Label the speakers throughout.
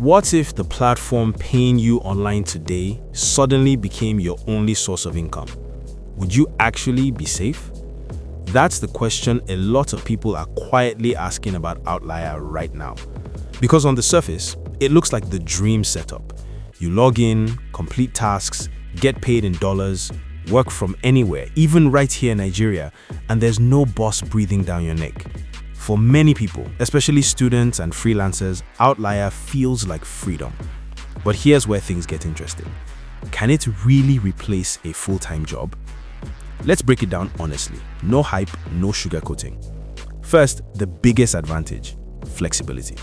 Speaker 1: What if the platform paying you online today suddenly became your only source of income? Would you actually be safe? That's the question a lot of people are quietly asking about Outlier right now. Because on the surface, it looks like the dream setup. You log in, complete tasks, get paid in dollars, work from anywhere, even right here in Nigeria, and there's no boss breathing down your neck. For many people, especially students and freelancers, Outlier feels like freedom. But here's where things get interesting. Can it really replace a full-time job? Let's break it down honestly. No hype, no sugarcoating. First, the biggest advantage: flexibility.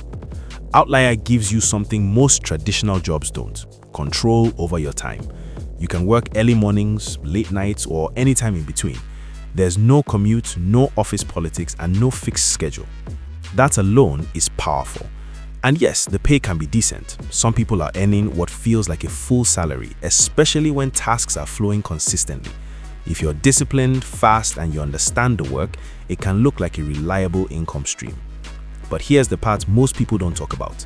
Speaker 1: Outlier gives you something most traditional jobs don't: control over your time. You can work early mornings, late nights, or anytime in between. There's no commute, no office politics, and no fixed schedule. That alone is powerful. And yes, the pay can be decent. Some people are earning what feels like a full salary, especially when tasks are flowing consistently. If you're disciplined, fast, and you understand the work, it can look like a reliable income stream. But here's the part most people don't talk about.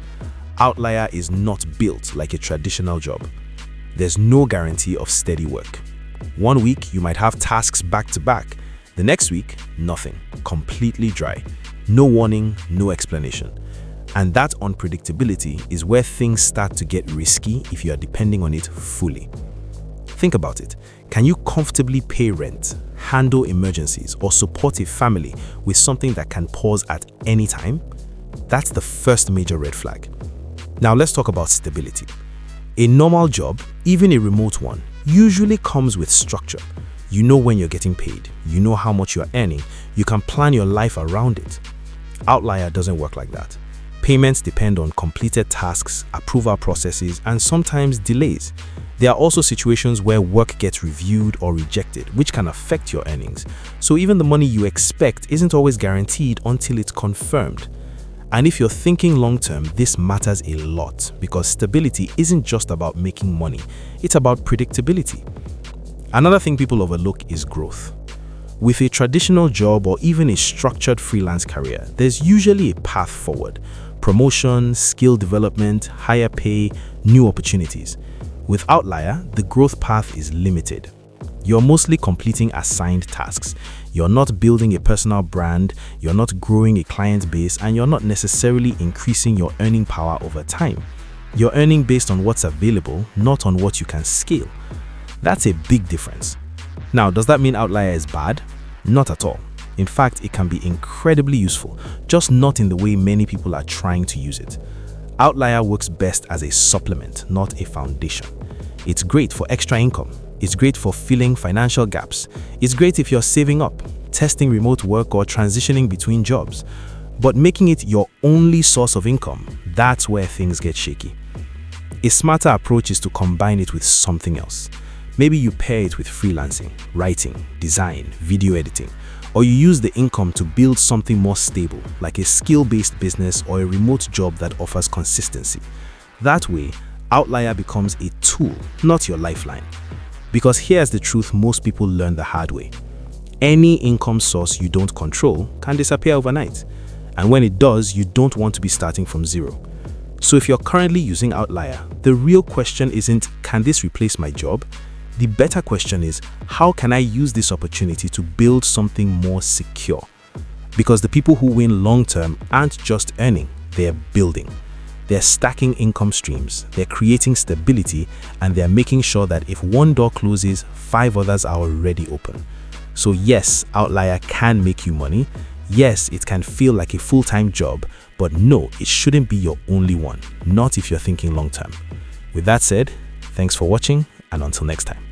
Speaker 1: Outlier is not built like a traditional job. There's no guarantee of steady work. One week, you might have tasks back to back. The next week, nothing. Completely dry. No warning, no explanation. And that unpredictability is where things start to get risky if you are depending on it fully. Think about it. Can you comfortably pay rent, handle emergencies, or support a family with something that can pause at any time? That's the first major red flag. Now let's talk about stability. A normal job, even a remote one, usually comes with structure. You know when you're getting paid, you know how much you're earning, you can plan your life around it. Outlier doesn't work like that. Payments depend on completed tasks, approval processes, and sometimes delays. There are also situations where work gets reviewed or rejected, which can affect your earnings. So even the money you expect isn't always guaranteed until it's confirmed. And if you're thinking long-term, this matters a lot because stability isn't just about making money, it's about predictability. Another thing people overlook is growth. With a traditional job or even a structured freelance career, there's usually a path forward: promotion, skill development, higher pay, new opportunities. With Outlier, the growth path is limited. You're mostly completing assigned tasks. You're not building a personal brand, you're not growing a client base, and you're not necessarily increasing your earning power over time. You're earning based on what's available, not on what you can scale. That's a big difference. Now, does that mean Outlier is bad? Not at all. In fact, it can be incredibly useful, just not in the way many people are trying to use it. Outlier works best as a supplement, not a foundation. It's great for extra income. It's great for filling financial gaps. It's great if you're saving up, testing remote work, or transitioning between jobs. But making it your only source of income, that's where things get shaky. A smarter approach is to combine it with something else. Maybe you pair it with freelancing, writing, design, video editing, or you use the income to build something more stable, like a skill-based business or a remote job that offers consistency. That way, Outlier becomes a tool, not your lifeline. Because here's the truth most people learn the hard way. Any income source you don't control can disappear overnight. And when it does, you don't want to be starting from zero. So if you're currently using Outlier, the real question isn't, can this replace my job? The better question is, how can I use this opportunity to build something more secure? Because the people who win long-term aren't just earning, they're building. They're stacking income streams, they're creating stability, and they're making sure that if one door closes, 5 others are already open. So yes, Outlier can make you money. Yes, it can feel like a full-time job, but no, it shouldn't be your only one, not if you're thinking long-term. With that said, thanks for watching, and until next time.